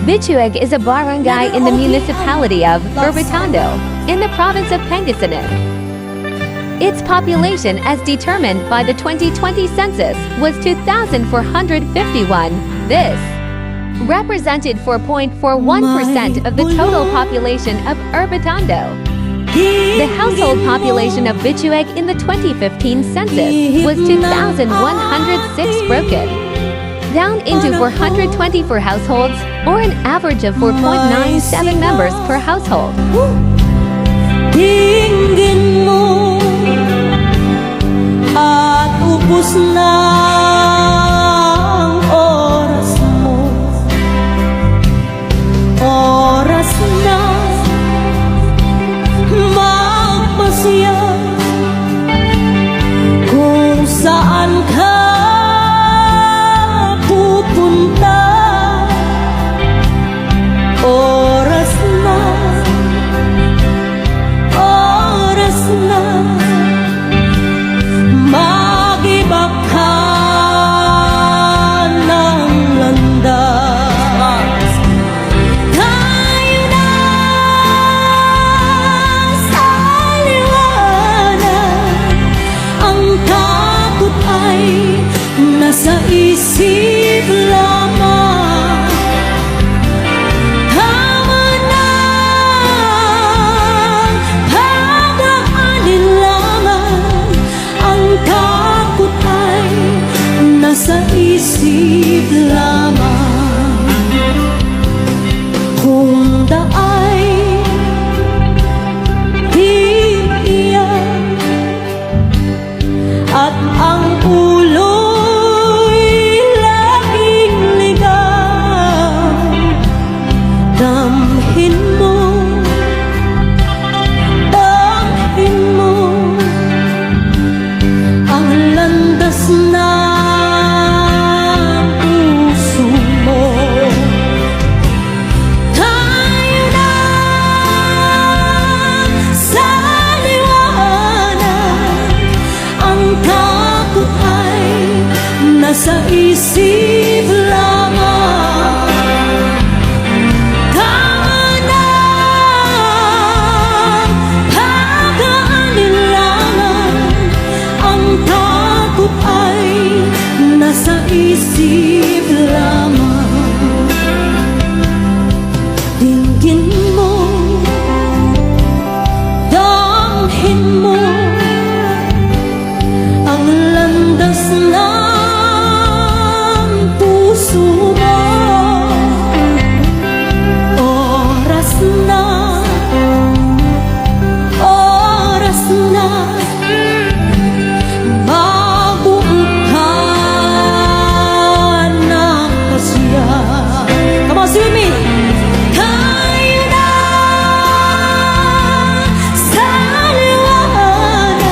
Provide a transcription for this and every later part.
Bituag is a barangay in the municipality of Urbiztondo, in the province of Pangasinan. Its population, as determined by the 2020 census, was 2,451. This represented 4.41% of the total population of Urbiztondo. The household population of Bituag in the 2015 census was 2,106 broken down into 424 households, or an average of 4.97 members per household. Dinggin mo at ubos na ang oras mo. Oras na magpasya kung saan ka pupunta. Oras na mag-iba ka ng landas. Tayo na sa liwanag. Ang takot ay nasa isip lamang. Tama na pag-aalilangan. Ang takot ay nasa isip lamang. Kung daay iiyak at ang ulo'y laging ligaw, damhin mo ang landas ng puso mo. Tayo na sa liwanag. Ang takot ay nasa isip lamang. Tama na pag-aalilangan. Ang takot ay nasa isip lamang. Dinggin mo, damhin mo ang landas ng puso mo. Oras na mabuo ka ng pasya. Come on, sing me! Tayo na sa liwanag.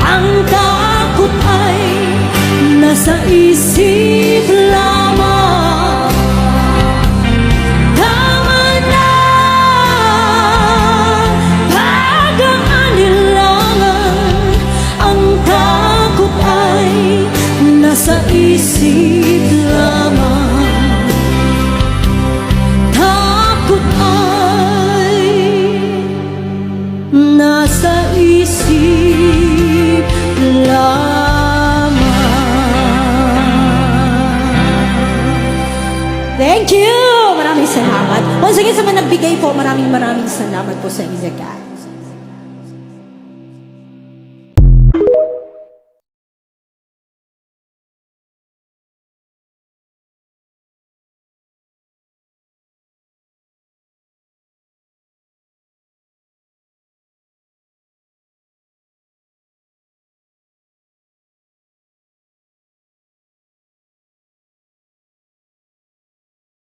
Ang takot ay nasa isip lamang. Tama na pag-aalilangan. Ang takot ay nasa isip lamang. Takot ay nasa isip lamang. Thank you! Maraming salamat. Once again, sa mga nagbigay po, maraming salamat po sa inyo.